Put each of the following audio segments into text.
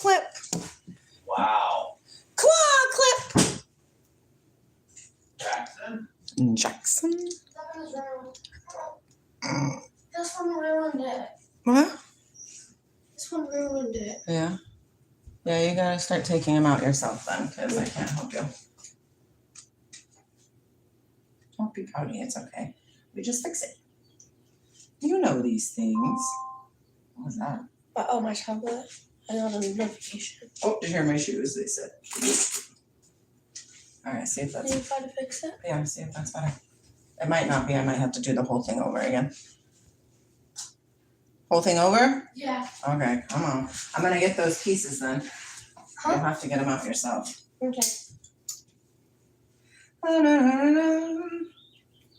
Clip. Wow. Claw clip. Jackson? This one ruined it. What? This one ruined it. Yeah. Yeah, you gotta start taking them out yourself then, because I can't help you. Don't be pouty, it's okay. We just fix it. You know these things. What was that? Oh, my chocolate. I got a notification. Oh, did you hear my shoes? They said. All right, see if Can that's. you try to fix it? Yeah, see if that's better. It might not be. I might have to do the whole thing over again. Whole thing over? Yeah. Okay, come on. I'm gonna get those pieces then. Huh? You'll have to get them out yourself. Okay.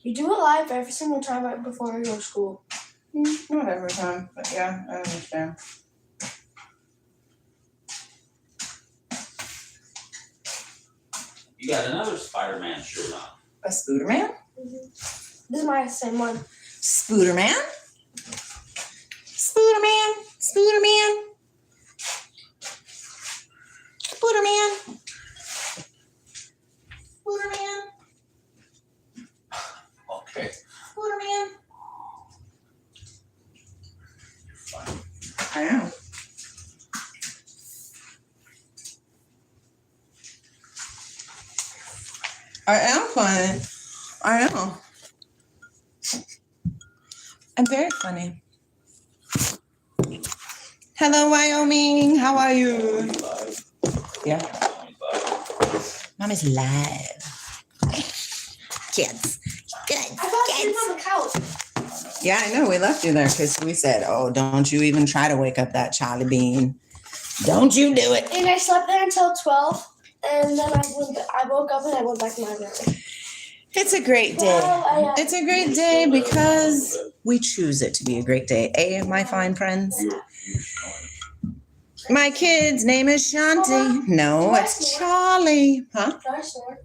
You do it live every single time right before you go to school. Not every time, but yeah, I understand. You got another Spider-Man shirt on. A Spooderman? This is my same one. Spooderman? Spooderman? Spooderman? Spooderman? Spooderman? Okay. Spooderman? You're fine. I know. I am funny. I know. I'm very funny. Hello, Wyoming. How are you? 25. Yeah. 25. Mommy's live. Kids. Good. I thought you were on the couch. Yeah, I know. We left you there because we said, oh, don't you even try to wake up that Charlie Bean. Don't you do it. And I slept there until 12. And then I woke up and I went back to my room. It's a great day. Well, It's a great day because we choose it to be a great day. Eh, my fine friends? My kid's name is Shanti. No, it's Charlie. Huh? Can I snore?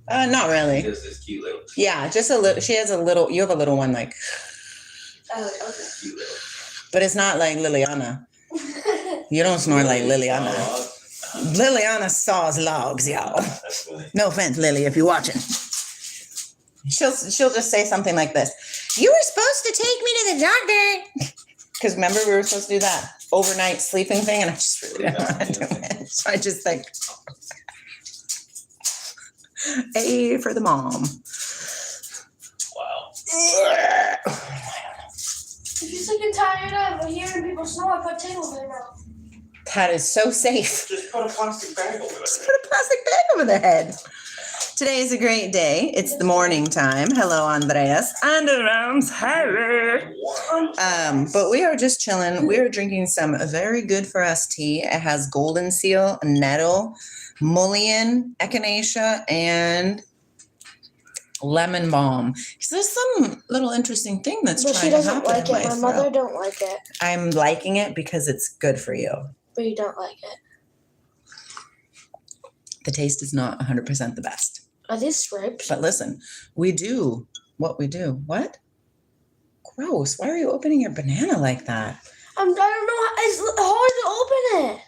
Not really. Just this cute little. Yeah, just a little. She has a little. You have a little one, like, Oh, okay. Cute little. but it's not like Liliana. You don't snore like Liliana. Liliana saws logs, y'all. That's funny. No offense, Lily, if you're watching. She'll just say something like this. You were supposed to take me to the doctor. Because remember we were supposed to do that overnight sleeping thing, and I just really don't want to do it. So I just like, A for the mom. Wow. If you're sick and tired of hearing people snore, put tables in their mouth. That is so safe. Just put a plastic bag over Just there. put a plastic bag over their head. Today is a great day. It's the morning time. Hello, Andreas. And around Harry. But we are just chilling. We are drinking some very good for us tea. It has golden seal, nettle, mullein, echinacea, and lemon balm. So there's some little interesting thing that's But she trying to doesn't happen like in it. my My mother throat. don't like it. I'm liking it because it's good for you. But you don't like it. The taste is not 100% the best. Are these stripes? But listen, we do what we do. What? Gross. Why are you opening your banana like that? I don't know. It's hard to open it.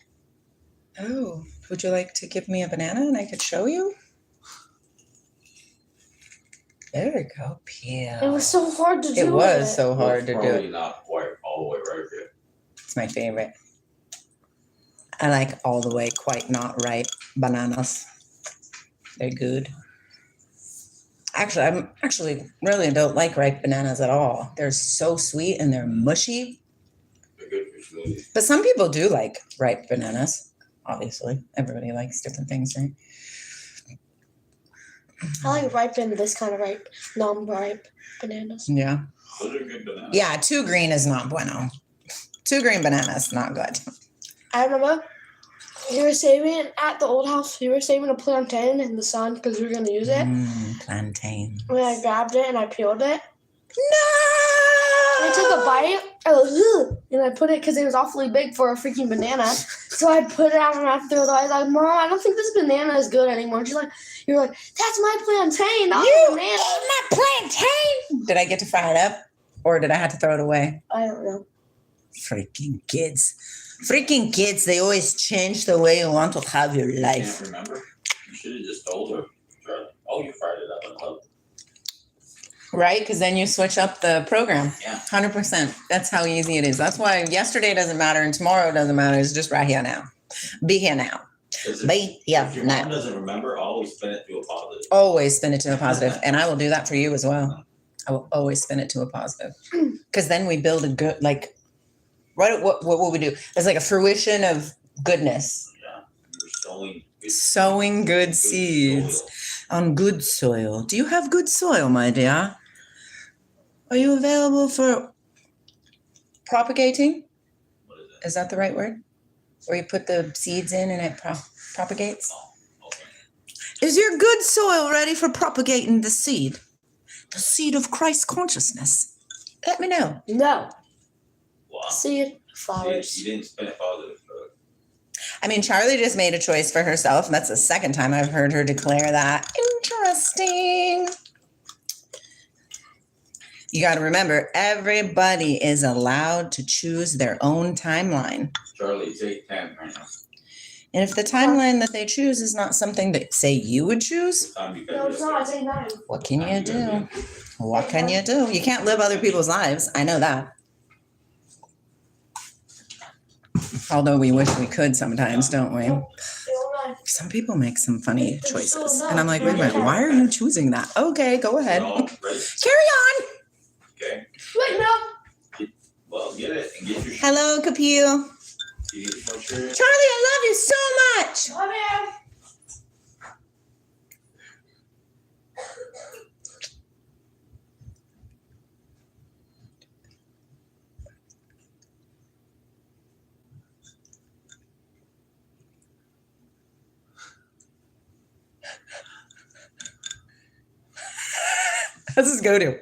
Oh, would you like to give me a banana and I could show you? There we go. Peel. It was so hard to do. It was so hard to do Probably it. not quite all the way right there. It's my favorite. I like all the way quite not ripe bananas. They're good. Actually, really don't like ripe bananas at all. They're so sweet and they're mushy. They're good for smoothies. But some people do like ripe bananas. Obviously, everybody likes different things, right? I like ripe and this kind of ripe, non-ripe bananas. Yeah. Those are good bananas. Yeah, too green is not bueno. Too green bananas, not good. I remember we were saving at the old house. We were saving a plantain in the sun because we were gonna use it. Plantain. And I grabbed it and I peeled it. No! And I took a bite. I was, ugh, and I put it because it was awfully big for a freaking banana. So I put it out and I threw it away. I was like, Mom, I don't think this banana is good anymore. She's like, you're like, that's my plantain, not You a banana. ate my plantain! Did I get to fry it up? Or did I have to throw it away? I don't know. Freaking kids. Freaking kids, they always change the way you want to have your You life. can't remember? You should have just told her. Oh, you fired it up and love. Right? Because then you switch up the program. Yeah. 100%. That's how easy it is. That's why yesterday doesn't matter and tomorrow doesn't matter. It's just right here now. Be here now. Be here If your mom now. doesn't remember, always spin it to a positive. Always spin it to a positive. And I will do that for you as well. I will always spin it to a positive. Because then we build a good, like, what will we do? It's like a fruition of goodness. Yeah. You're sowing. Sowing good seeds on good soil. Do you have good soil, my dear? Are you available for propagating? What is that? Is that the right word? Where you put the seeds in and it propagates? Oh, okay. Is your good soil ready for propagating the seed? The seed of Christ consciousness. Let me know. No. Wow. Seed, flowers. You didn't spin it positive. So I mean, Charlie just made a choice for herself. And that's the second time I've heard her declare that. Interesting. You got to remember, everybody is allowed to choose their own timeline. Charlie, it's 8:10 right now. And if the timeline that they choose is not something that, say, you would choose, What time you No, it's not. It's 8:09. what can you do? What can you do? You can't live other people's lives. I know that. Although we wish we could sometimes, don't we? 8:09. Some people make some funny choices. And I'm like, wait a minute, why are you choosing that? Okay, go ahead. All ready? Carry on. Okay. Wait, no. Well, get it and get your shirt. Hello, Capu. You need to put your Charlie, I love you so much. Love you. How's this go to?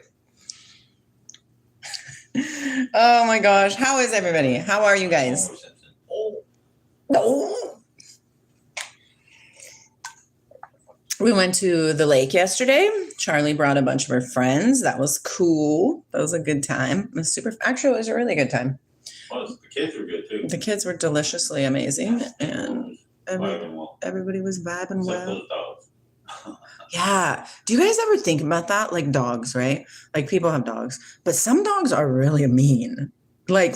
Oh my gosh. How is everybody? How are you guys? Homer Simpson. Oh, No. We went to the lake yesterday. Charlie brought a bunch of her friends. That was cool. That was a good time. It was actually, it was a really good time. well, the kids were good too. The kids were deliciously amazing and Vibing well. everybody was vibing Except well. those dogs. Yeah. Do you guys ever think about that? Like dogs, right? Like people have dogs, but some dogs are really mean. Like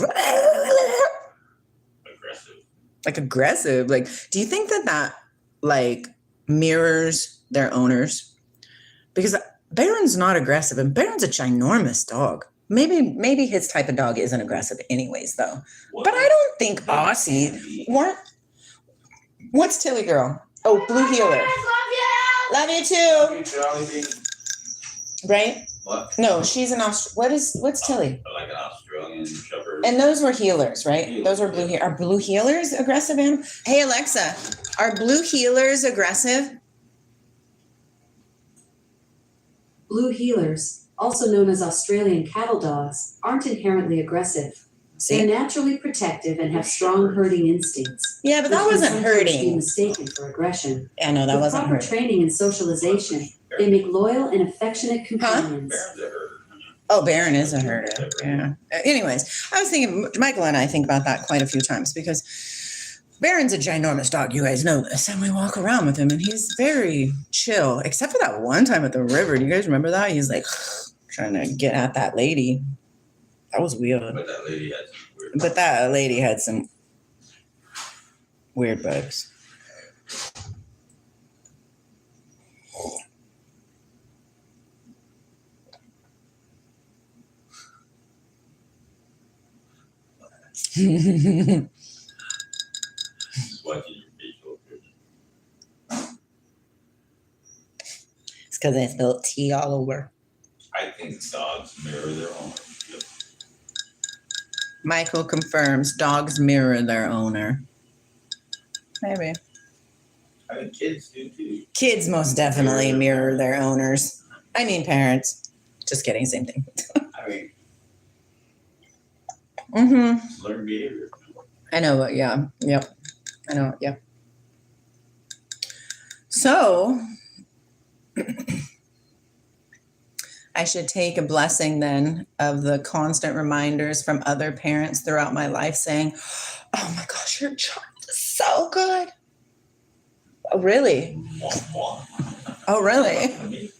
Aggressive. Like, do you think that like mirrors their owners? Because Baron's not aggressive and Baron's a ginormous dog. Maybe his type of dog isn't aggressive anyways though. What But I don't think Aussie. What's Tilly girl? Oh, Blue Healer. Love you too. Charlie, Right? what? No, she's an what's Tilly? Like an Australian Shepherd. And those were healers, right? Healers, Those were blue yeah. Are blue healers aggressive animals? Hey Alexa, are blue healers aggressive? Blue heelers, also known as Australian cattle dogs, aren't inherently aggressive. They're See? naturally protective and have strong herding instincts. Yeah, but that which can wasn't sometimes be hurting. mistaken for aggression. Yeah, no, that With wasn't proper hurting. training and socialization, they make loyal and affectionate companions. Baron's a herder. Oh, Baron is a herder. Yeah. Anyways, I was thinking, Michael and I think about that quite a few times because Baron's a ginormous dog. You guys know this. And we walk around with him and he's very chill, except for that one time at the river. Do you guys remember that? He's like trying to get at that lady. That was weird. But that lady had some weird. But that lady had some weird bugs. Watching your facial expression. It's because I spilled tea all over. I think dogs mirror their own. Michael confirms dogs mirror their owner. Maybe. I think kids do too. Kids most definitely mirror their owners. I mean parents. Just kidding, same thing. I mean, Mm-hmm. learn behavior. I know, but yeah. Yep. I know, yeah. So I should take a blessing then of the constant reminders from other parents throughout my life saying, oh my gosh, your child is so good. Oh, really? Oh, really?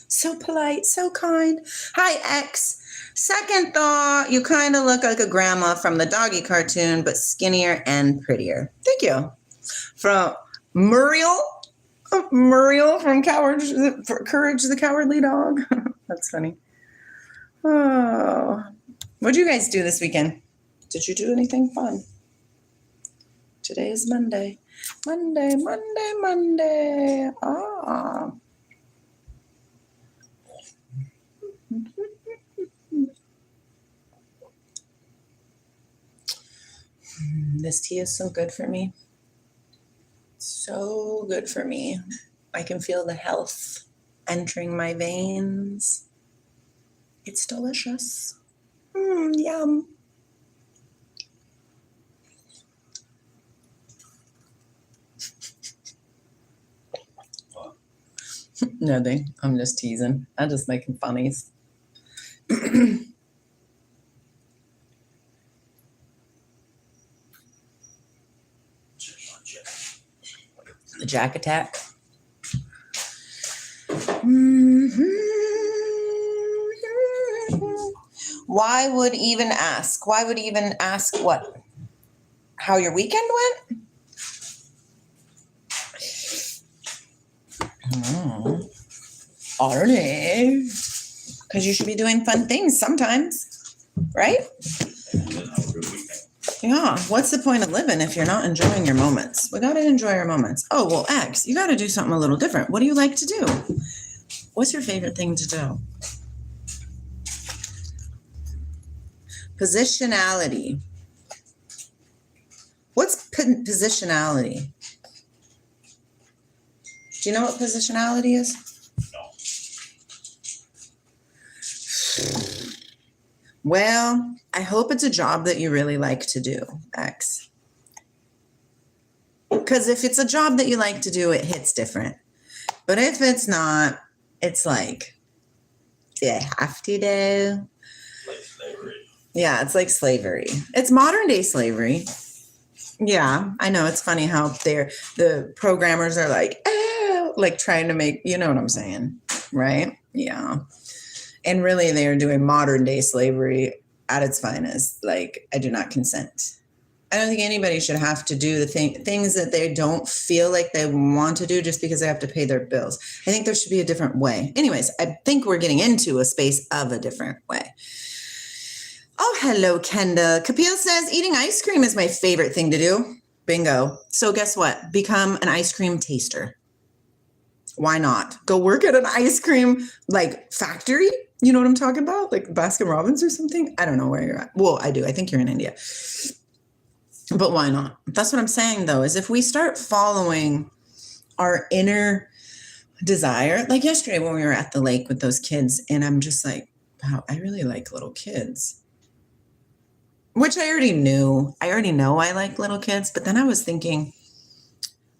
So polite, so kind. Hi, X. Second thought, you kind of look like a grandma from the doggy cartoon, but skinnier and prettier. Thank you. From Muriel from Courage the Cowardly Dog. That's funny. Oh, what'd you guys do this weekend? Did you do anything fun? Today is Monday. Monday. Ah. This tea is so good for me. So good for me. I can feel the health entering my veins. It's delicious. Yum. Nothing. I'm just teasing. I'm just making funnies. The Jack Attack. Why would even ask? Why would even ask what? How your weekend went? Already. Because you should be doing fun things sometimes, right? Yeah. What's the point of living if you're not enjoying your moments? We got to enjoy our moments. Oh, well, X, you got to do something a little different. What do you like to do? What's your favorite thing to do? Positionality. What's positionality? Do you know what positionality is? Well, I hope it's a job that you really like to do, X. Because if it's a job that you like to do, it hits different. But if it's not, it's like, do I have to do? Like slavery. Yeah, it's like slavery. It's modern day slavery. Yeah, I know. It's funny how the programmers are like trying to make, you know what I'm saying, right? Yeah. And really, they are doing modern day slavery at its finest. Like, I do not consent. I don't think anybody should have to do the things that they don't feel like they want to do just because they have to pay their bills. I think there should be a different way. Anyways, I think we're getting into a space of a different way. Oh, hello, Kenda. Kapil says, eating ice cream is my favorite thing to do. Bingo. So guess what? Become an ice cream taster. Why not? Go work at an ice cream factory. You know what I'm talking about? Like Baskin Robbins or something? I don't know where you're at. Well, I do. I think you're in India. But why not? That's what I'm saying, though, is if we start following our inner desire, like yesterday when we were at the lake with those kids, and I'm just like, wow, I really like little kids. Which I already knew. I already know I like little kids. But then I was thinking,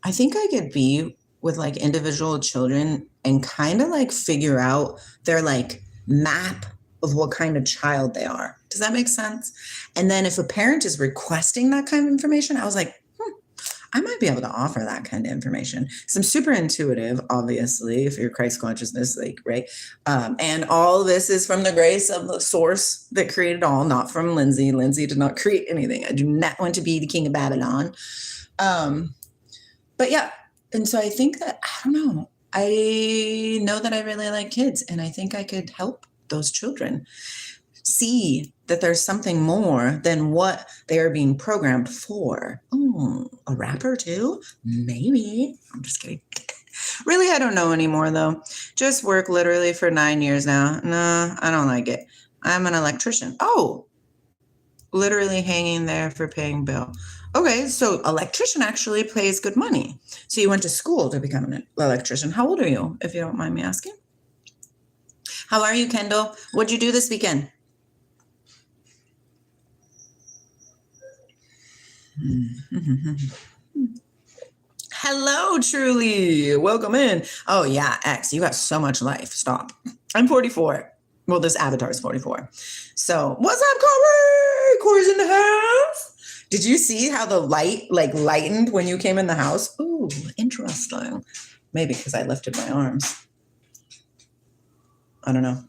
I think I could be with like individual children and kind of like figure out their like map of what kind of child they are. Does that make sense? And then if a parent is requesting that kind of information, I was like, I might be able to offer that kind of information. So I'm super intuitive, obviously, if you're Christ consciousness, right? And all this is from the grace of the source that created all, not from Lindsey. Lindsey did not create anything. I do not want to be the king of Babylon. But yeah, and so I think that, I don't know, I know that I really like kids, and I think I could help those children see that there's something more than what they are being programmed for. Oh, a rapper too? Maybe. I'm just kidding. Really, I don't know anymore though. Just work literally for 9 years now. No, I don't like it. I'm an electrician. Oh, literally hanging there for paying bill. Okay, so electrician actually pays good money. So you went to school to become an electrician. How old are you, if you don't mind me asking? How are you, Kendall? What'd you do this weekend? Hello, Truly. Welcome in. Oh, yeah, X, you got so much life. Stop. I'm 44. Well, this avatar is 44. So, what's up, Corey? Corey's in the house. Did you see how the light lightened when you came in the house? Ooh, interesting. Maybe because I lifted my arms. I don't know.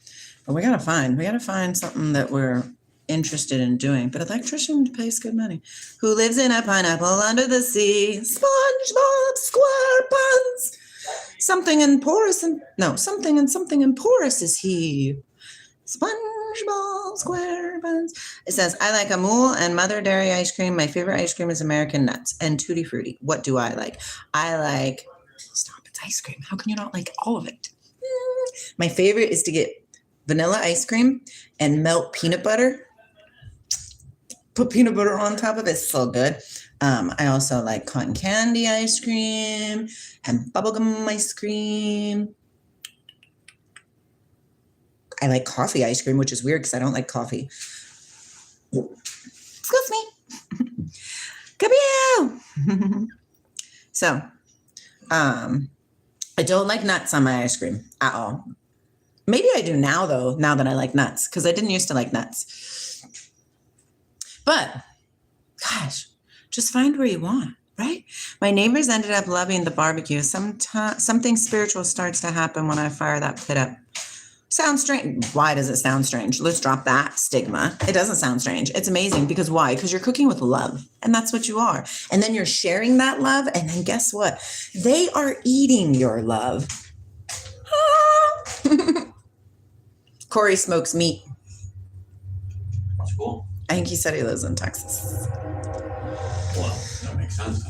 But we gotta find something that we're interested in doing. But electrician pays good money. Who lives in a pineapple under the sea? SpongeBob SquarePants. Something in porous is he. SpongeBob SquarePants. It says, I like Amul and Mother Dairy ice cream. My favorite ice cream is American Nuts and Tutti Frutti. What do I like? Stop, it's ice cream. How can you not like all of it? My favorite is to get vanilla ice cream and melt peanut butter. Put peanut butter on top of it. It's so good. I also like cotton candy ice cream and bubblegum ice cream. I like coffee ice cream, which is weird because I don't like coffee. Excuse me. Kaboom! So, I don't like nuts on my ice cream at all. Maybe I do now, though, now that I like nuts, because I didn't used to like nuts. But, gosh, just find where you want, right? My neighbors ended up loving the barbecue. Something spiritual starts to happen when I fire that pit up. Sounds strange. Why does it sound strange? Let's drop that stigma. It doesn't sound strange. It's amazing. Because why? Because you're cooking with love. And that's what you are. And then you're sharing that love. And then guess what? They are eating your love. Corey smokes meat. That's cool. I think he said he lives in Texas. Well, that makes sense.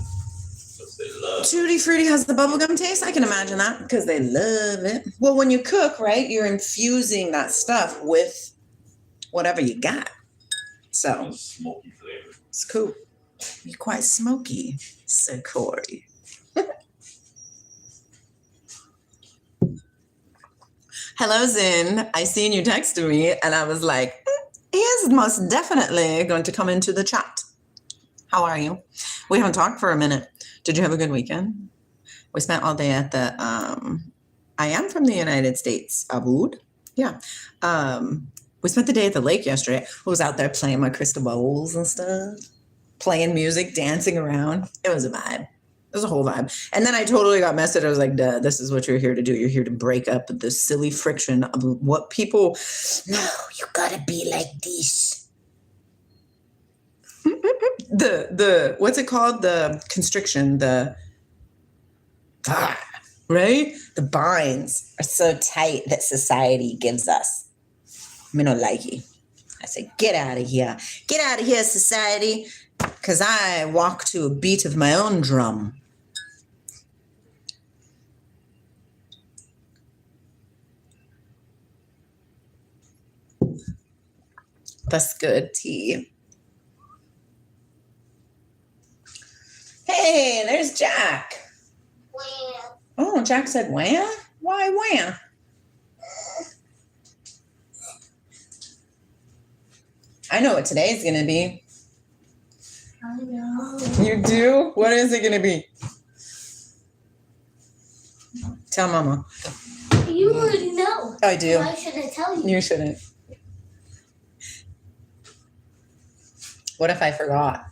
Because they love. Tutti Frutti has the bubblegum taste. I can imagine that because they love it. Well, when you cook, right, you're infusing that stuff with whatever you got. So Smoky flavor. it's cool. You're quite smoky, said Corey. Hello, Zin. I seen you texted me and I was like, he is most definitely going to come into the chat. How are you? We haven't talked for a minute. Did you have a good weekend? We spent all day at the, I am from the United States, Aboud. Yeah. We spent the day at the lake yesterday. I was out there playing my crystal bowls and stuff, playing music, dancing around. It was a vibe. It was a whole vibe. And then I totally got messed. I was like, duh, this is what you're here to do. You're here to break up the silly friction of what people, no, you gotta be like this. What's it called? The constriction, right? The binds are so tight that society gives us. Me no like it. I say, get out of here. Get out of here, society. Because I walk to a beat of my own drum. That's good tea. Hey, there's Jack. Wow. Oh, Jack said, wham? Why wham? I know what today's going to be. I know. You do? What is it going to be? Tell Mama. You already know. I do. Why should I tell you? You shouldn't. What if I forgot?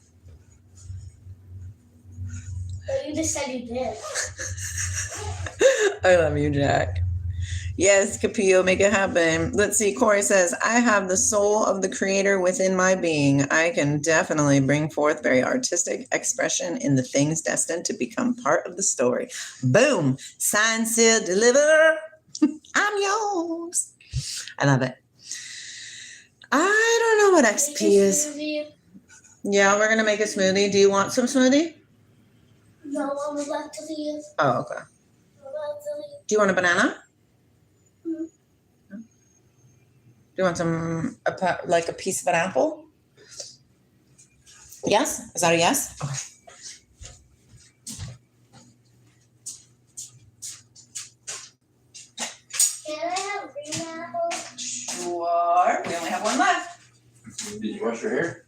But you just said you did. I love you, Jack. Yes, Capillo, make it happen. Let's see. Corey says, I have the soul of the creator within my being. I can definitely bring forth very artistic expression in the things destined to become part of the story. Boom. Sign, seal, deliver. I'm yours. I love it. I don't know what XP is. Yeah, we're going to make a smoothie. Do you want some smoothie? No, I'm about to leave. Oh, okay. I'm about to leave. Do you want a banana? Mhm. Do you want like a piece of an apple? Yes? Is that a yes? Okay. Can I have green apples? Sure. We only have one left. Did you brush your hair?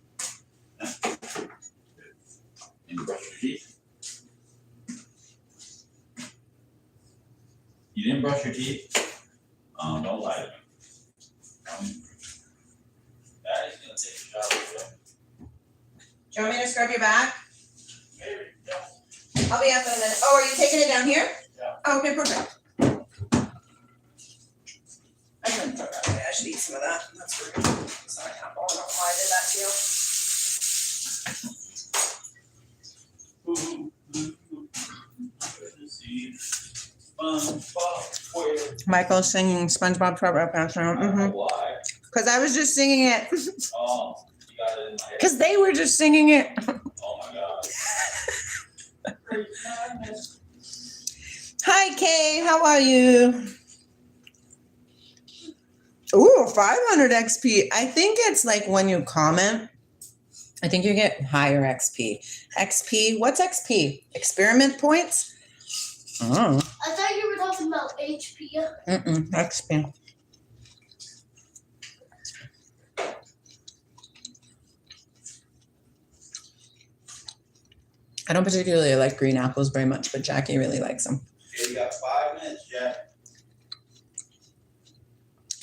Yeah. Did you brush your teeth? brush your teeth? Don't lie to me. Daddy's gonna take a shower, so. Do you want me to scrub your back? Maybe, yeah. I'll be up in a minute. Oh, are you taking it down here? Yeah. Oh, okay, perfect. I shouldn't throw that away. I should eat some of that. That's rude. Sorry, Apple. I don't know why I did that to you. Michael's singing SpongeBob SquarePants. Mm-hmm. Why? Because I was just singing it. Oh, you got it in my head. Because they were just singing it. Oh my god. Hi, Kay. How are you? Ooh, 500 XP. I think it's like when you comment, I think you get higher XP. XP, what's XP? Experiment points? Oh. I thought you were talking about HP. XP. I don't particularly like green apples very much, but Jackie really likes them. Okay, you got 5 minutes, Jack.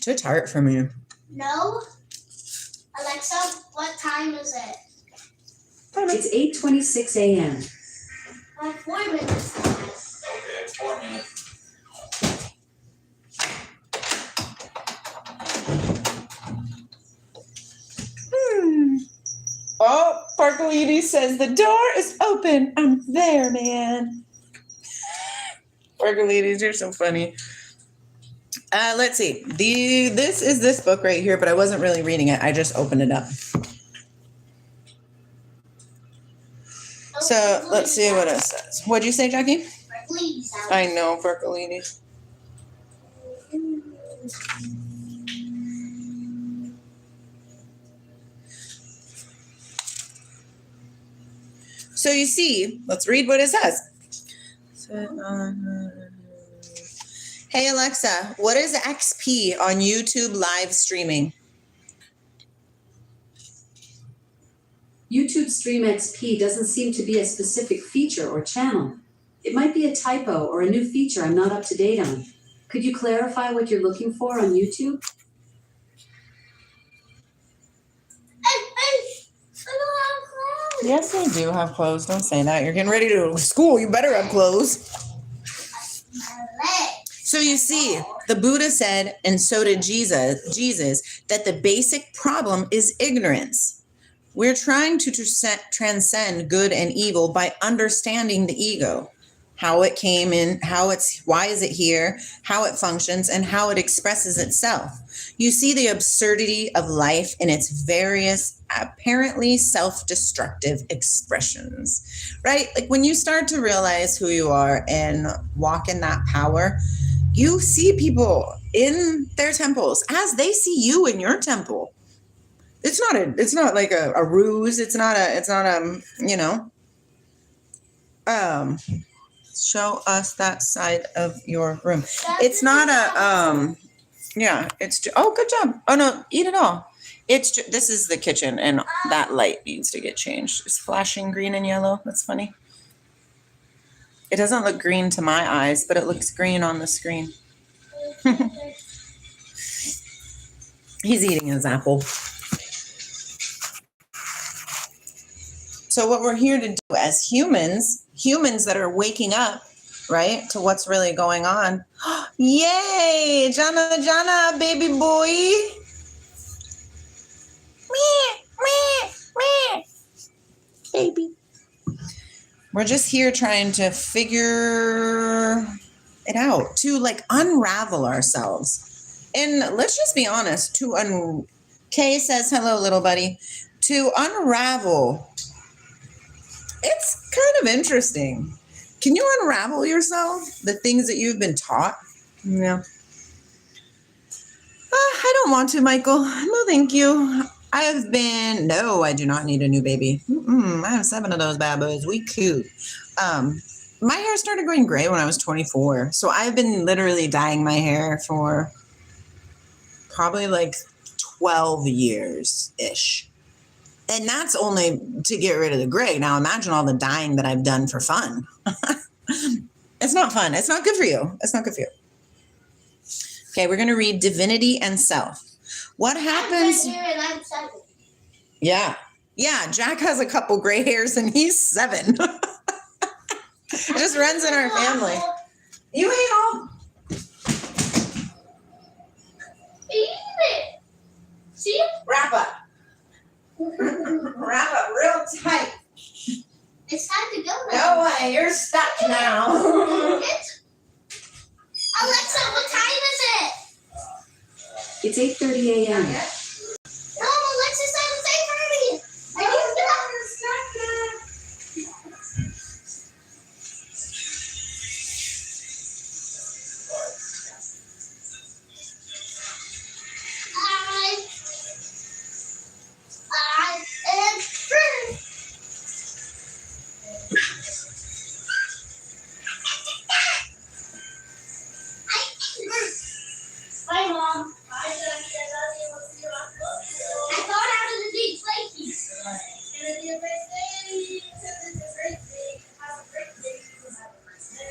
Too tart for me. No. Alexa, what time is it? It's 8:26 a.m. 4 minutes. Okay, 4 minutes. Oh, Sparkleedy says the door is open. I'm there, man. Sparkleedies, you're so funny. Let's see. This is this book right here, but I wasn't really reading it. I just opened it up. So let's see what it says. What'd you say, Jackie? Please. I know, Sparkleedies. So you see, let's read what it says. Hey Alexa, what is XP on YouTube live streaming? YouTube Stream XP doesn't seem to be a specific feature or channel. It might be a typo or a new feature I'm not up to date on. Could you clarify what you're looking for on YouTube? Yes, I do have clothes. Don't say that. You're getting ready to go to school. You better have clothes. So you see, the Buddha said, and so did Jesus, that the basic problem is ignorance. We're trying to transcend good and evil by understanding the ego, how it came in, why is it here, how it functions, and how it expresses itself. You see the absurdity of life in its various apparently self-destructive expressions, right? Like when you start to realize who you are and walk in that power, you see people in their temples as they see you in your temple. It's not like a ruse. It's not show us that side of your room. It's not a, oh, good job. Oh no, eat it all. This is the kitchen and that light needs to get changed. It's flashing green and yellow. That's funny. It doesn't look green to my eyes, but it looks green on the screen. He's eating his apple. So what we're here to do as humans that are waking up, right, to what's really going on. Yay! Jana, baby boy. Meh. Baby. We're just here trying to figure it out, to like unravel ourselves. And let's just be honest, Kay says, hello, little buddy. To unravel, it's kind of interesting. Can you unravel yourself? The things that you've been taught? Yeah. I don't want to, Michael. No, thank you. No, I do not need a new baby. I have 7 of those bad boys. We cute. My hair started going gray when I was 24. So I've been literally dyeing my hair for probably like 12 years-ish. And that's only to get rid of the gray. Now imagine all the dyeing that I've done for fun. It's not fun. It's not good for you. It's not good for you. Okay, we're going to read divinity and self. What happens? I'm 7. Yeah. Yeah, Jack has a couple gray hairs and he's 7. It just runs in our family. You ain't all. Eat it. See? Wrap up. Wrap up real tight. It's time to go now. No way, you're stuck now. Alexa, what time is it? It's 8:30 a.m. Mom, Alexa said it's 8:30. I need to get out. I am free. Hi, Mom. I got out of the deep flaky. It's gonna be a great day. It's a great day. Have a great day. Have a great day.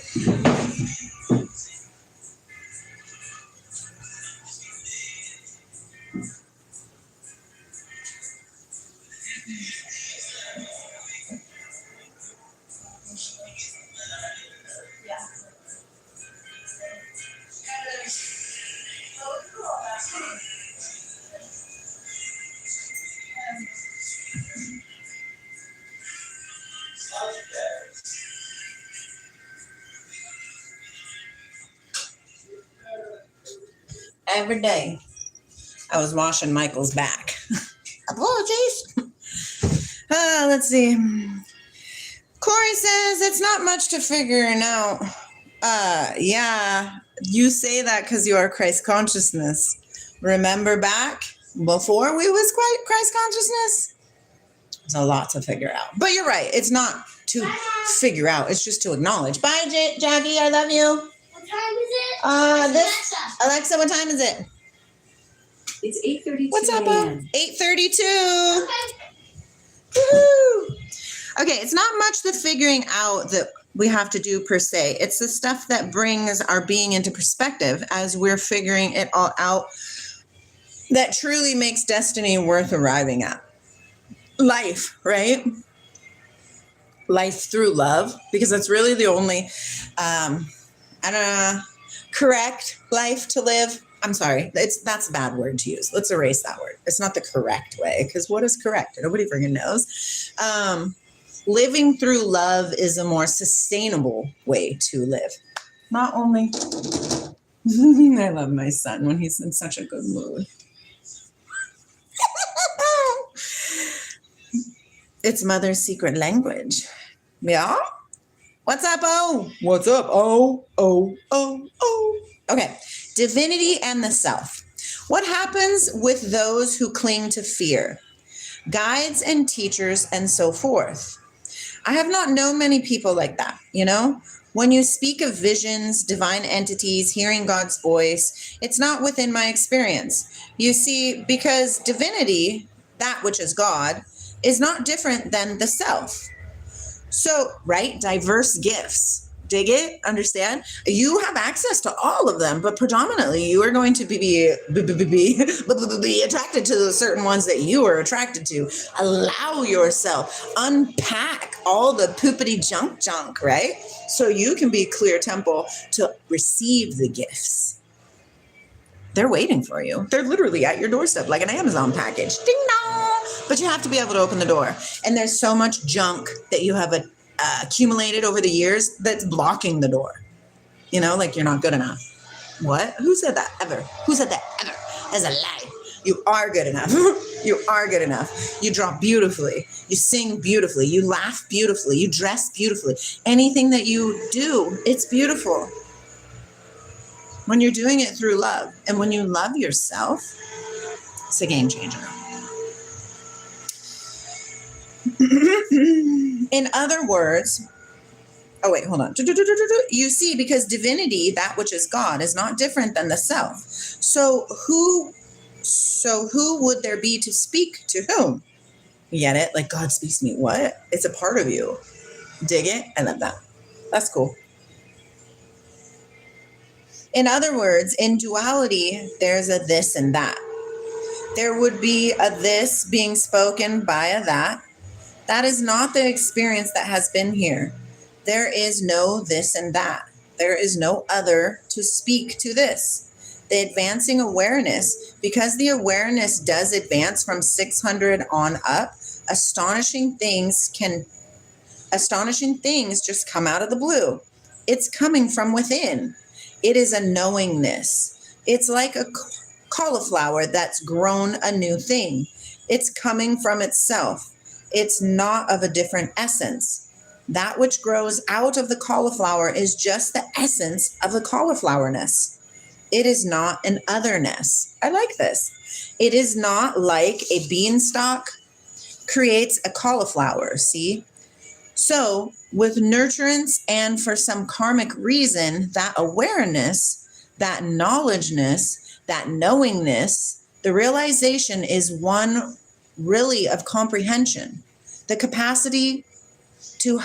Every day I was washing Michael's back. Apologies. Let's see. Corey says it's not much to figuring out. Yeah, you say that because you are Christ consciousness. Remember back before we was quite Christ consciousness? There's a lot to figure out. But you're right. It's not to figure out. It's just to acknowledge. Bye, Jackie. I love you. What time is it? Alexa, what time is it? It's 8:32 What's up, a.m. 8:32. Okay. Woo! Okay, it's not much the figuring out that we have to do per se. It's the stuff that brings our being into perspective as we're figuring it all out that truly makes destiny worth arriving at. Life, right? Life through love, because that's really the only correct life to live. I'm sorry, that's a bad word to use. Let's erase that word. It's not the correct way, because what is correct? Nobody freaking knows. Living through love is a more sustainable way to live. Not only, I love my son when he's in such a good mood. It's mother's secret language. Yeah? What's up, O? What's up, O? O, O, O. Okay. Divinity and the self. What happens with those who cling to fear? Guides and teachers and so forth. I have not known many people like that, you know? When you speak of visions, divine entities, hearing God's voice, it's not within my experience. You see, because divinity, that which is God, is not different than the self. So, right, diverse gifts. Dig it? Understand? You have access to all of them, but predominantly you are going to be attracted to the certain ones that you are attracted to. Allow yourself, unpack all the poopity junk, right? So you can be clear temple to receive the gifts. They're waiting for you. They're literally at your doorstep like an Amazon package. Ding dong! But you have to be able to open the door. And there's so much junk that you have accumulated over the years that's blocking the door. You know, like you're not good enough. What? Who said that ever? Who said that ever? That's a lie. You are good enough. You are good enough. You draw beautifully. You sing beautifully. You laugh beautifully. You dress beautifully. Anything that you do, it's beautiful. When you're doing it through love and when you love yourself, it's a game changer. In other words, oh wait, hold on. You see, because divinity, that which is God, is not different than the self. So who would there be to speak to whom? You get it? Like God speaks to me. What? It's a part of you. Dig it? I love that. That's cool. In other words, in duality, there's a this and that. There would be a this being spoken by a that. That is not the experience that has been here. There is no this and that. There is no other to speak to this. The advancing awareness, because the awareness does advance from 600 on up, astonishing things just come out of the blue. It's coming from within. It is a knowingness. It's like a cauliflower that's grown a new thing. It's coming from itself. It's not of a different essence. That which grows out of the cauliflower is just the essence of the cauliflowerness. It is not an otherness. I like this. It is not like a beanstalk creates a cauliflower, see? So with nurturance and for some karmic reason, that awareness, that knowledgeness, that knowingness, the realization is one really of comprehension. The capacity to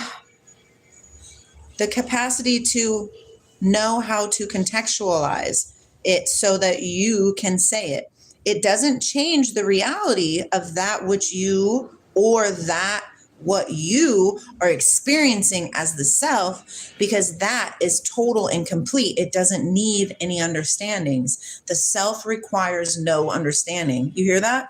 know how to contextualize it so that you can say it. It doesn't change the reality of that which you or that what you are experiencing as the self, because that is total and complete. It doesn't need any understandings. The self requires no understanding. You hear that?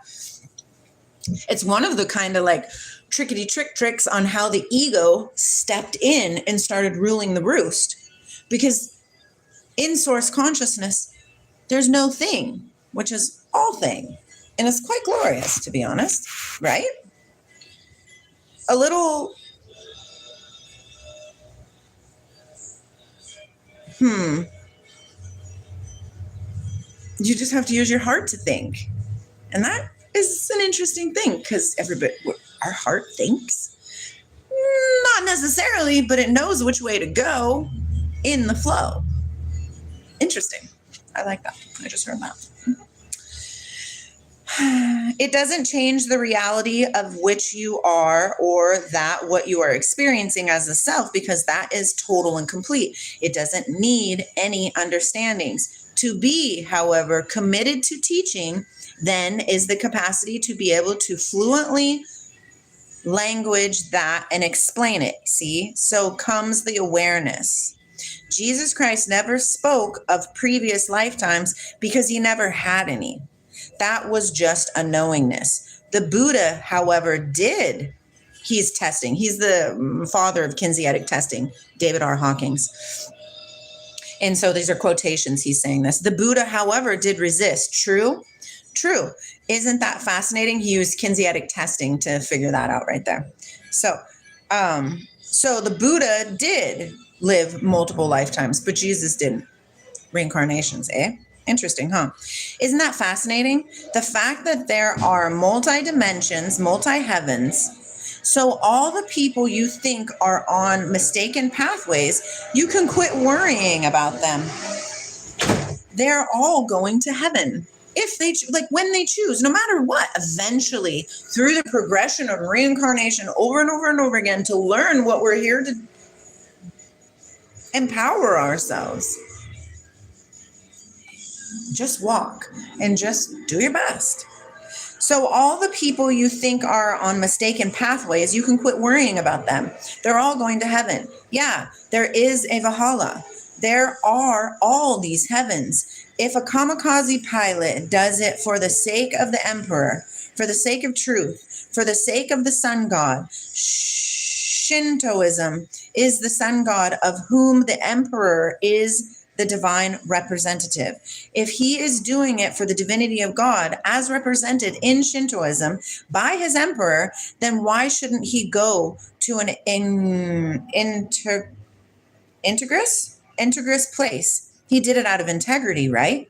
It's one of the kind of like tricks on how the ego stepped in and started ruling the roost. Because in source consciousness, there's no thing, which is all thing. And it's quite glorious, to be honest, right? A little, you just have to use your heart to think. And that is an interesting thing because our heart thinks. Not necessarily, but it knows which way to go in the flow. Interesting. I like that. I just heard that. It doesn't change the reality of which you are or that what you are experiencing as a self, because that is total and complete. It doesn't need any understandings. To be, however, committed to teaching then is the capacity to be able to fluently language that and explain it. See? So comes the awareness. Jesus Christ never spoke of previous lifetimes because he never had any. That was just a knowingness. The Buddha, however, did. He's testing. He's the father of kinesthetic testing, David R. Hawkins. And so these are quotations. He's saying this. The Buddha, however, did resist. True? True. Isn't that fascinating? He used kinesthetic testing to figure that out right there. So the Buddha did live multiple lifetimes, but Jesus didn't. Reincarnations, eh? Interesting, huh? Isn't that fascinating? The fact that there are multi-dimensions, multi-heavens, so all the people you think are on mistaken pathways, you can quit worrying about them. They're all going to heaven. If they, when they choose, no matter what, eventually, through the progression of reincarnation over and over and over again to learn what we're here to empower ourselves. Just walk and just do your best. So all the people you think are on mistaken pathways, you can quit worrying about them. They're all going to heaven. Yeah, there is a Valhalla. There are all these heavens. If a kamikaze pilot does it for the sake of the emperor, for the sake of truth, for the sake of the sun god, Shintoism is the sun god of whom the emperor is the divine representative. If he is doing it for the divinity of God as represented in Shintoism by his emperor, then why shouldn't he go to an integrous place? He did it out of integrity, right?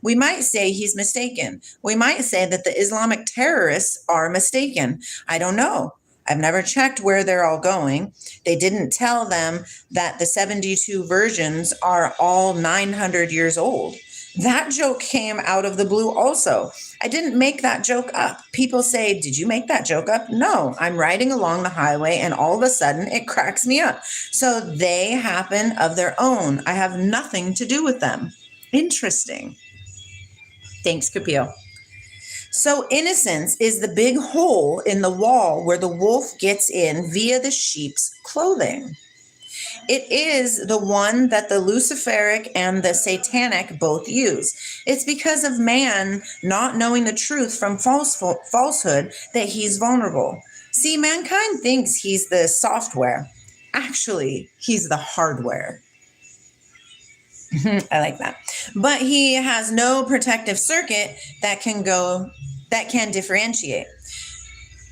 We might say he's mistaken. We might say that the Islamic terrorists are mistaken. I don't know. I've never checked where they're all going. They didn't tell them that the 72 versions are all 900 years old. That joke came out of the blue also. I didn't make that joke up. People say, did you make that joke up? No, I'm riding along the highway and all of a sudden it cracks me up. So they happen of their own. I have nothing to do with them. Interesting. Thanks, Capio. So innocence is the big hole in the wall where the wolf gets in via the sheep's clothing. It is the one that the Luciferic and the Satanic both use. It's because of man not knowing the truth from falsehood that he's vulnerable. See, mankind thinks he's the software. Actually, he's the hardware. I like that. But he has no protective circuit that can differentiate.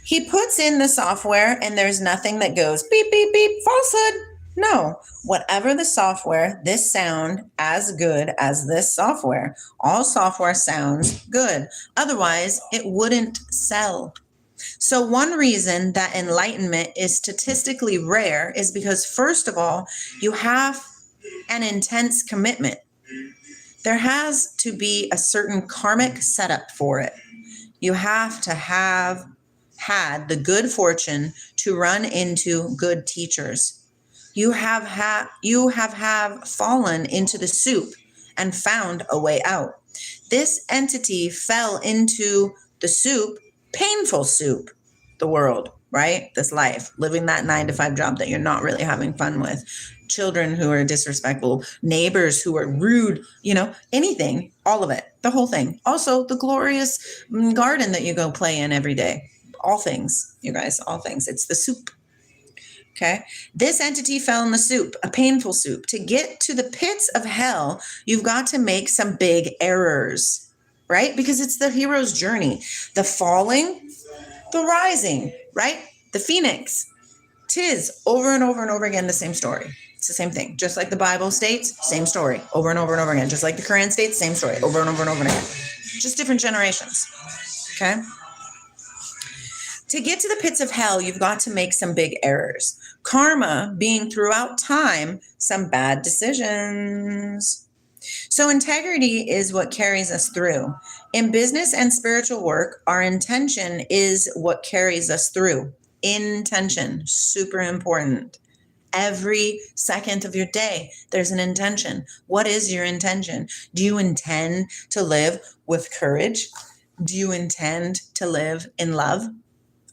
He puts in the software and there's nothing that goes beep, beep, beep, falsehood. No, whatever the software, this sound as good as this software. All software sounds good. Otherwise, it wouldn't sell. So one reason that enlightenment is statistically rare is because, first of all, you have an intense commitment. There has to be a certain karmic setup for it. You have to have had the good fortune to run into good teachers. You have fallen into the soup and found a way out. This entity fell into the soup, painful soup, the world, right? This life, living that 9-to-5 job that you're not really having fun with, children who are disrespectful, neighbors who are rude, anything, all of it, the whole thing. Also, the glorious garden that you go play in every day. All things, you guys, all things. It's the soup. Okay. This entity fell in the soup, a painful soup. To get to the pits of hell, you've got to make some big errors, right? Because it's the hero's journey. The falling, the rising, right? The phoenix. 'Tis over and over and over again the same story. It's the same thing. Just like the Bible states, same story. Over and over and over again. Just like the Quran states, same story. Over and over and over again. Just different generations. Okay? To get to the pits of hell, you've got to make some big errors. Karma being throughout time, some bad decisions. So integrity is what carries us through. In business and spiritual work, our intention is what carries us through. Intention, super important. Every second of your day, there's an intention. What is your intention? Do you intend to live with courage? Do you intend to live in love?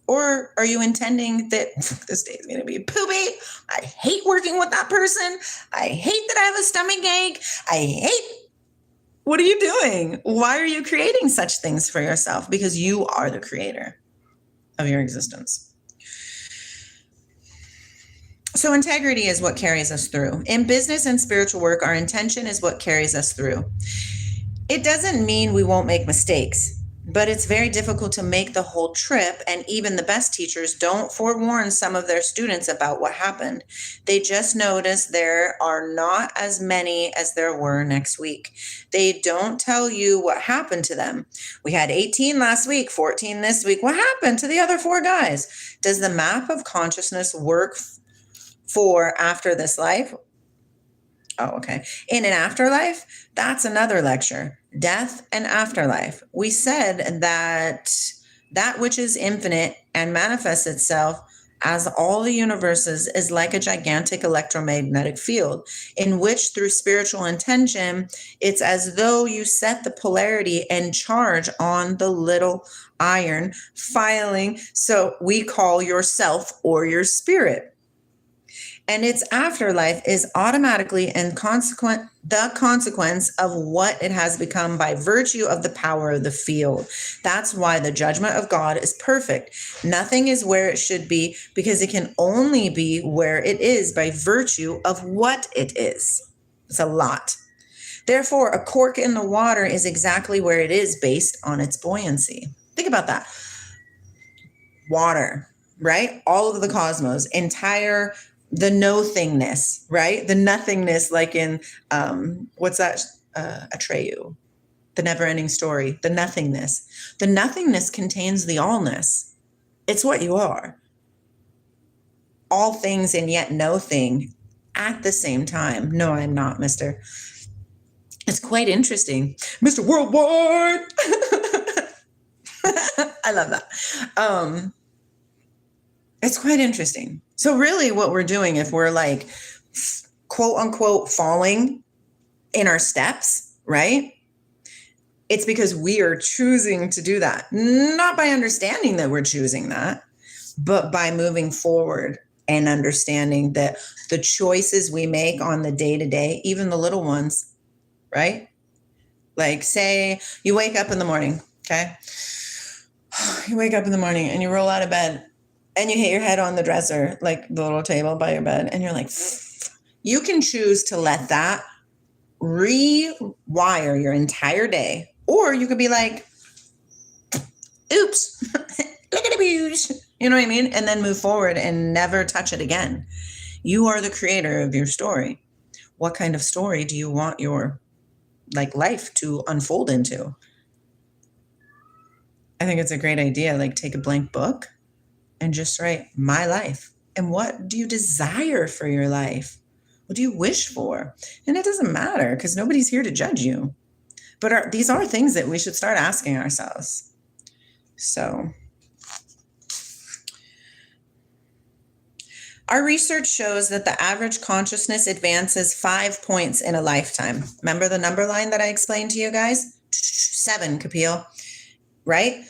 Or are you intending that this day is going to be poopy? I hate working with that person. I hate that I have a stomach ache. What are you doing? Why are you creating such things for yourself? Because you are the creator of your existence. So integrity is what carries us through. In business and spiritual work, our intention is what carries us through. It doesn't mean we won't make mistakes, but it's very difficult to make the whole trip, and even the best teachers don't forewarn some of their students about what happened. They just notice there are not as many as there were next week. They don't tell you what happened to them. We had 18 last week, 14 this week. What happened to the other 4 guys? Does the map of consciousness work for after this life? Oh, okay. In an afterlife? That's another lecture. Death and afterlife. We said that which is infinite and manifests itself as all the universes is like a gigantic electromagnetic field in which, through spiritual intention, it's as though you set the polarity and charge on the little iron filing. So we call yourself or your spirit. And its afterlife is automatically and the consequence of what it has become by virtue of the power of the field. That's why the judgment of God is perfect. Nothing is where it should be because it can only be where it is by virtue of what it is. It's a lot. Therefore, a cork in the water is exactly where it is based on its buoyancy. Think about that. Water, right? All of the cosmos, the no-thingness, right? The nothingness, like in, what's that? Atreyu, the never-ending story, the nothingness. The nothingness contains the allness. It's what you are. All things and yet no thing at the same time. No, I'm not, mister. It's quite interesting. Mr. Worldwide! I love that. It's quite interesting. So really what we're doing, if we're like, quote unquote, falling in our steps, right? It's because we are choosing to do that, not by understanding that we're choosing that, but by moving forward and understanding that the choices we make on the day to day, even the little ones, right? Like, say you wake up in the morning, okay? You wake up in the morning and you roll out of bed and you hit your head on the dresser, like the little table by your bed, and you're like, you can choose to let that rewire your entire day. Or you could be like, oops, look at the views. You know what I mean? And then move forward and never touch it again. You are the creator of your story. What kind of story do you want your life to unfold into? I think it's a great idea. Like, take a blank book and just write my life. And what do you desire for your life? What do you wish for? And it doesn't matter because nobody's here to judge you. But these are things that we should start asking ourselves. So our research shows that the average consciousness advances 5 points in a lifetime. Remember the number line that I explained to you guys? 7, Kapil. Right?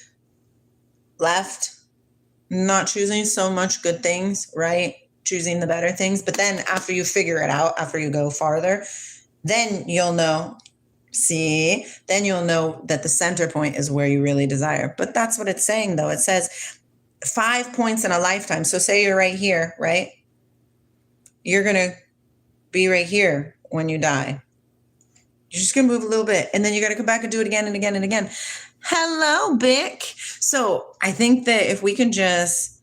Left. Not choosing so much good things, right? Choosing the better things. But then after you figure it out, after you go farther, then you'll know. See, then you'll know that the center point is where you really desire. But that's what it's saying, though. It says 5 points in a lifetime. So say you're right here, right? You're going to be right here when you die. You're just going to move a little bit. And then you got to come back and do it again and again and again. Hello, Bick. So I think that if we can just,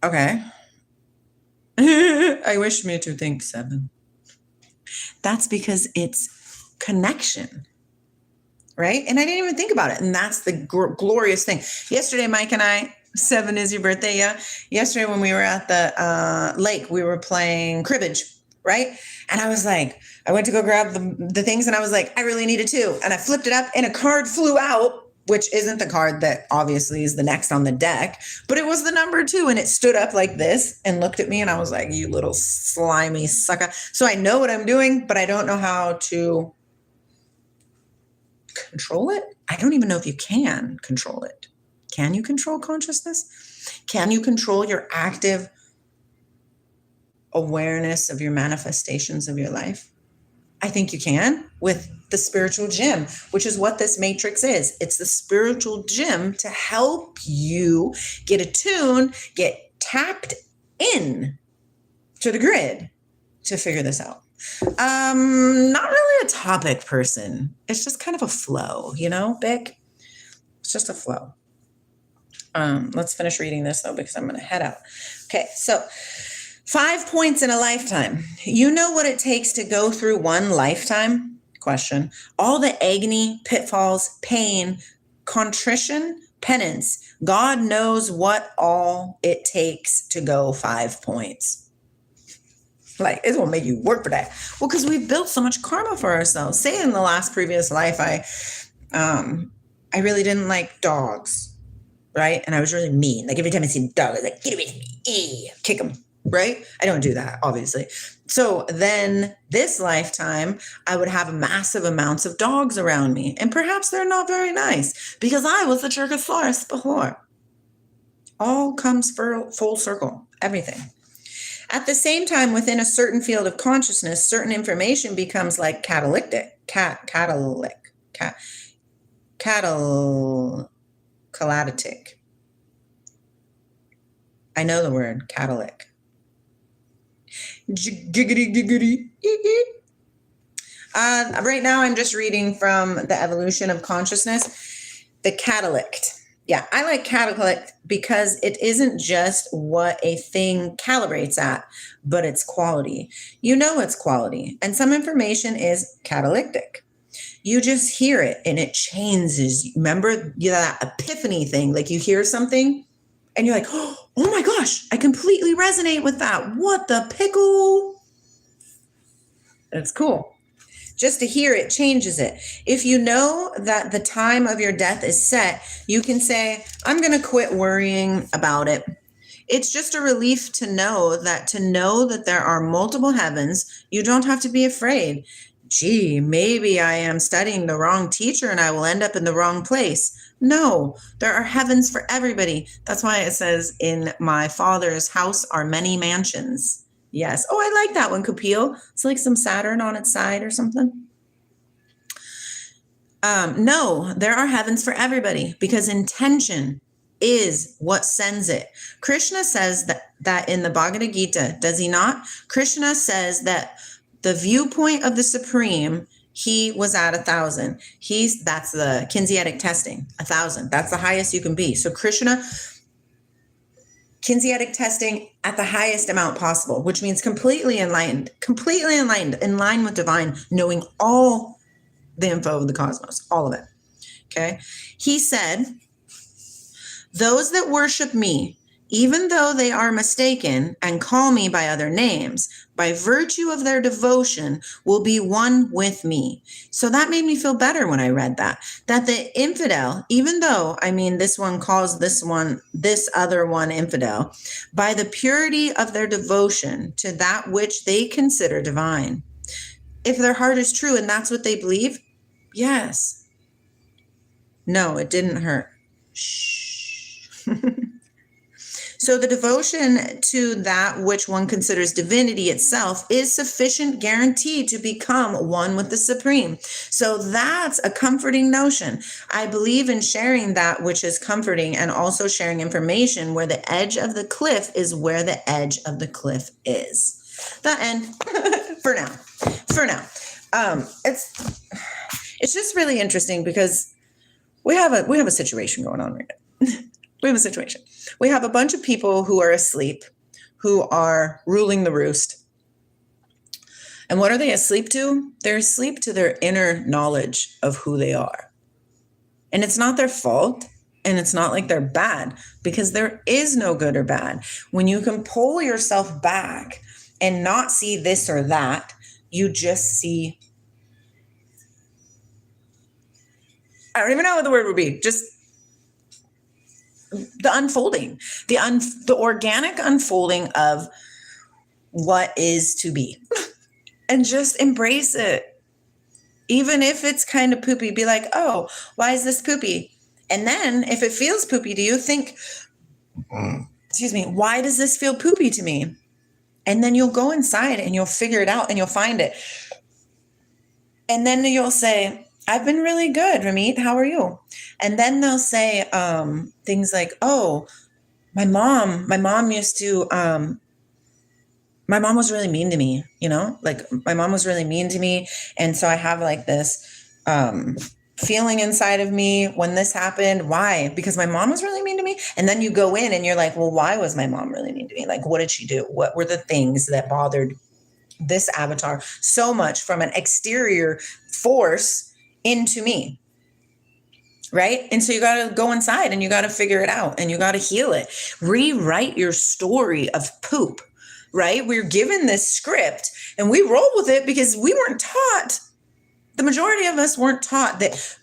okay. I wish me to think 7. That's because it's connection, right? And I didn't even think about it. And that's the glorious thing. Yesterday, Mike and I, 7 is your birthday, yeah? Yesterday when we were at the lake, we were playing cribbage, right? And I was like, I went to go grab the things and I was like, I really need it too. And I flipped it up and a card flew out, which isn't the card that obviously is the next on the deck, but it was the number 2. And it stood up like this and looked at me and I was like, you little slimy sucker. So I know what I'm doing, but I don't know how to control it. I don't even know if you can control it. Can you control consciousness? Can you control your active awareness of your manifestations of your life? I think you can with the spiritual gym, which is what this matrix is. It's the spiritual gym to help you get attuned, get tapped in to the grid to figure this out. Not really a topic person. It's just kind of a flow, you know, Bick? It's just a flow. Let's finish reading this though, because I'm going to head out. Okay. So 5 points in a lifetime. You know what it takes to go through one lifetime? Question. All the agony, pitfalls, pain, contrition, penance. God knows what all it takes to go 5 points. Like, it's going to make you work for that. Well, because we've built so much karma for ourselves. Say in the last previous life, I really didn't like dogs, right? And I was really mean. Like, every time I see a dog, I was like, get away from me, kick him, right? I don't do that, obviously. So then this lifetime, I would have massive amounts of dogs around me. And perhaps they're not very nice because I was the Jerkosaurus before. All comes full circle, everything. At the same time, within a certain field of consciousness, certain information becomes like catalytic. I know the word catalytic. Giggity. Right now, I'm just reading from The Evolution of Consciousness, the catalytic. Yeah, I like catalytic because it isn't just what a thing calibrates at, but its quality. You know its quality, and some information is catalytic. You just hear it and it changes. Remember that epiphany thing? Like you hear something and you're like, oh my gosh, I completely resonate with that. What the pickle? It's cool. Just to hear it changes it. If you know that the time of your death is set, you can say, I'm going to quit worrying about it. It's just a relief to know that there are multiple heavens. You don't have to be afraid. gee, maybe I am studying the wrong teacher and I will end up in the wrong place. No, there are heavens for everybody. That's why it says, in my Father's house are many mansions. Yes. Oh, I like that one, Kapil. It's like some Saturn on its side or something. No, there are heavens for everybody, because intention is what sends it. Krishna says that in the Bhagavad Gita, does he not? Krishna says that the viewpoint of the Supreme, he was at 1,000. That's the kinetic testing, 1,000. That's the highest you can be. So Krishna, kinetic testing at the highest amount possible, which means completely enlightened, in line with divine, knowing all the info of the cosmos, all of it. Okay. He said, those that worship me, even though they are mistaken and call me by other names, by virtue of their devotion, will be one with me. So that made me feel better when I read that the infidel, even though, this one calls this other one infidel, by the purity of their devotion to that which they consider divine. If their heart is true and that's what they believe, yes. No, it didn't hurt. Shh. So the devotion to that which one considers divinity itself is sufficient guarantee to become one with the Supreme. So that's a comforting notion. I believe in sharing that which is comforting, and also sharing information where the edge of the cliff is where the edge of the cliff is. The end. For now. It's just really interesting because we have a situation going on right now. We have a situation. We have a bunch of people who are asleep, who are ruling the roost. And what are they asleep to? They're asleep to their inner knowledge of who they are. And it's not their fault. And it's not like they're bad, because there is no good or bad. When you can pull yourself back and not see this or that, you just see, I don't even know what the word would be, just the unfolding, the organic unfolding of what is to be. And just embrace it. Even if it's kind of poopy, be like, oh, why is this poopy? And then if it feels poopy to you, think, why does this feel poopy to me? And then you'll go inside and you'll figure it out and you'll find it. And then you'll say, I've been really good, Ramit. How are you? And then they'll say things like, oh, my mom used to, my mom was really mean to me, my mom was really mean to me. And so I have like this feeling inside of me when this happened. Why? Because my mom was really mean to me. And then you go in and you're like, well, why was my mom really mean to me? Like, what did she do? What were the things that bothered this avatar so much from an exterior force into me? Right? And so you got to go inside and you got to figure it out and you got to heal it. Rewrite your story of poop, right? We're given this script and we roll with it because we weren't taught. The majority of us weren't taught that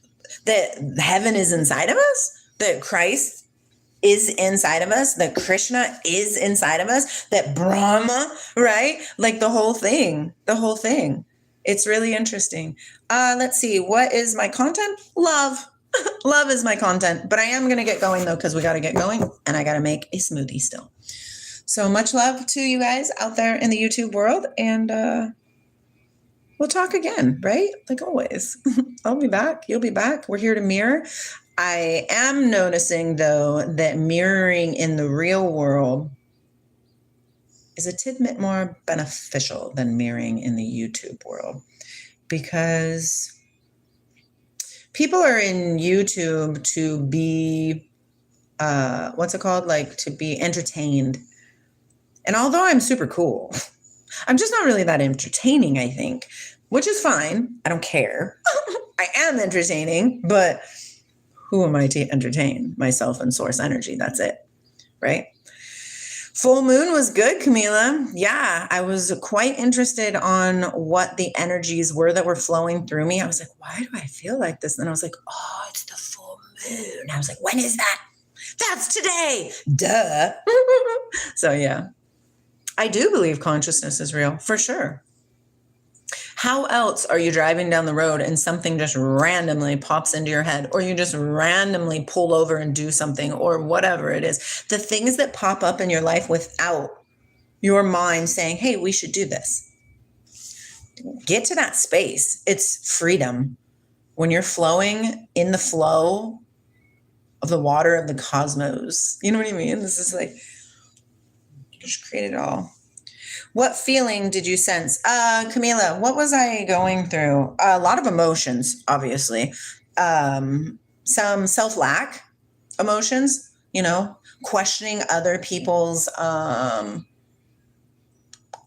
heaven is inside of us, that Christ is inside of us, that Krishna is inside of us, that Brahma, right? Like the whole thing. It's really interesting. Let's see. What is my content? Love. Love is my content. But I am going to get going, though, because we got to get going. And I got to make a smoothie still. So much love to you guys out there in the YouTube world. And we'll talk again, right? Like always. I'll be back. You'll be back. We're here to mirror. I am noticing, though, that mirroring in the real world is a tidbit more beneficial than mirroring in the YouTube world, because people are in YouTube to be, to be entertained. And although I'm super cool, I'm just not really that entertaining, I think, which is fine. I don't care. I am entertaining, but who am I to entertain? Myself and source energy. That's it. Right? Full moon was good, Camila. Yeah, I was quite interested on what the energies were that were flowing through me. I was like, why do I feel like this? And I was like, oh, it's the full moon. I was like, when is that? That's today. Duh. So yeah, I do believe consciousness is real, for sure. How else are you driving down the road and something just randomly pops into your head, or you just randomly pull over and do something, or whatever it is? The things that pop up in your life without your mind saying, hey, we should do this. Get to that space. It's freedom. When you're flowing in the flow of the water of the cosmos. You know what I mean? This is like, just create it all. What feeling did you sense? Camila, what was I going through? A lot of emotions, obviously. Some self-lack emotions, questioning other people's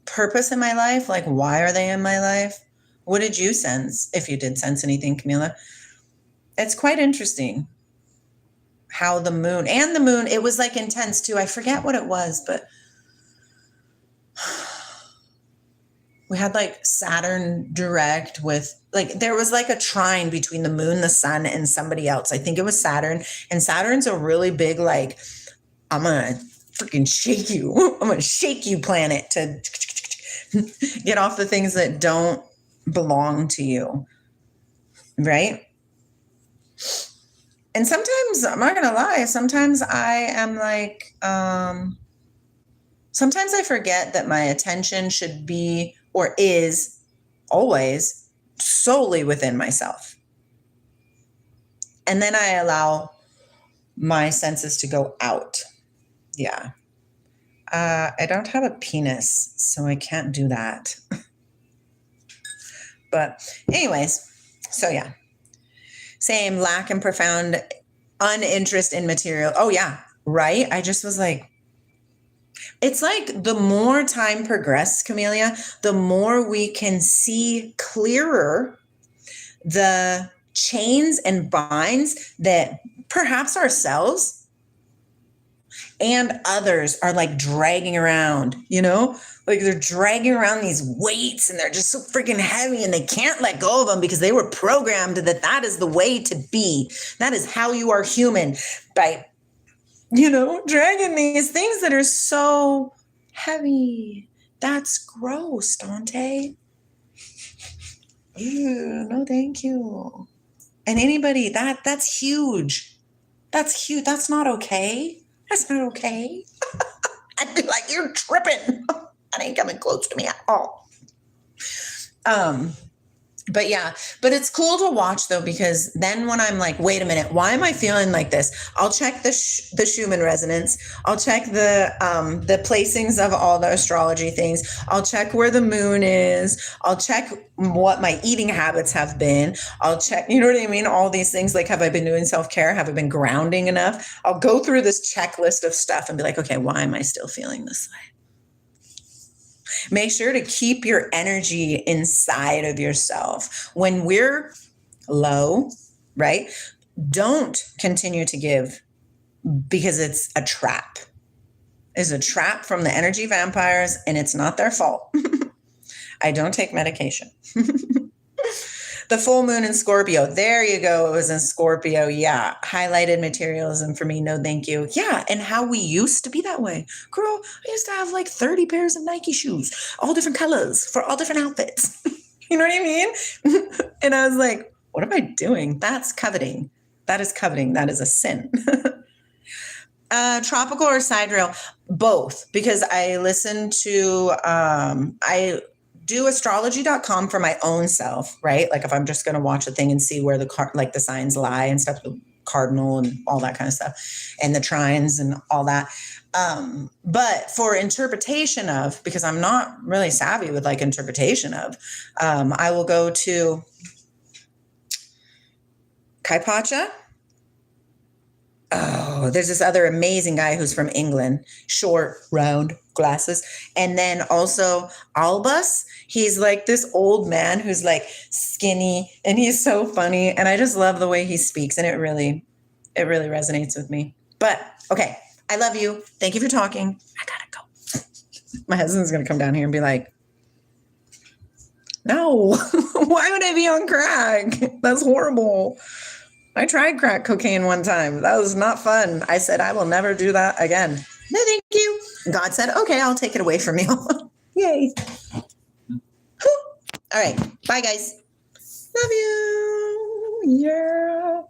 purpose in my life. Like, why are they in my life? What did you sense, if you did sense anything, Camila? It's quite interesting how the moon, it was like intense too. I forget what it was, but we had like Saturn direct with like, there was like a trine between the moon, the sun, and somebody else. I think it was Saturn, and Saturn's a really big, like, I'm going to freaking shake you. I'm going to shake you planet to get off the things that don't belong to you. Right? And sometimes, I'm not going to lie, sometimes I am like, sometimes I forget that my attention should be, or is always, solely within myself. And then I allow my senses to go out. Yeah. I don't have a penis, so I can't do that. But anyways, so yeah. Same, lack and profound uninterest in material. Oh yeah, right? I just was like, it's like the more time progresses, Camellia, the more we can see clearer the chains and binds that perhaps ourselves and others are like dragging around, like they're dragging around these weights and they're just so freaking heavy and they can't let go of them because they were programmed that is the way to be. That is how you are human, by, dragging these things that are so heavy. That's gross, Dante. Ew, no, thank you. And anybody, that's huge. That's huge. That's not okay. That's not okay. I'd be like, you're tripping. That ain't coming close to me at all. But yeah, but it's cool to watch though, because then when I'm like, wait a minute, why am I feeling like this? I'll check the Schumann resonance. I'll check the placings of all the astrology things. I'll check where the moon is. I'll check what my eating habits have been. I'll check, you know what I mean? All these things, like, have I been doing self-care? Have I been grounding enough? I'll go through this checklist of stuff and be like, okay, why am I still feeling this way? Make sure to keep your energy inside of yourself. When we're low, right? Don't continue to give because it's a trap. It's a trap from the energy vampires, and it's not their fault. I don't take medication. The full moon in Scorpio. There you go. It was in Scorpio. Yeah. Highlighted materialism for me. No, thank you. Yeah. And how we used to be that way. Girl, I used to have like 30 pairs of Nike shoes, all different colors for all different outfits. You know what I mean? And I was like, what am I doing? That's coveting. That is coveting. That is a sin. Tropical or sidereal? Both, because I listen to, I do astrology.com for my own self, right? Like if I'm just going to watch a thing and see where the signs lie and stuff, the cardinal and all that kind of stuff, and the trines and all that. But for interpretation of, because I'm not really savvy with like interpretation of, I will go to Kaipacha. Oh, there's this other amazing guy who's from England, short, round glasses. And then also Albus. He's like this old man who's like skinny and he's so funny. And I just love the way he speaks. And it really resonates with me. But okay, I love you. Thank you for talking. I gotta go. My husband's going to come down here and be like, no, why would I be on crack? That's horrible. I tried crack cocaine one time. That was not fun. I said, I will never do that again. No, thank you. God said, okay, I'll take it away from you. Yay. All right. Bye, guys. Love you. Yeah.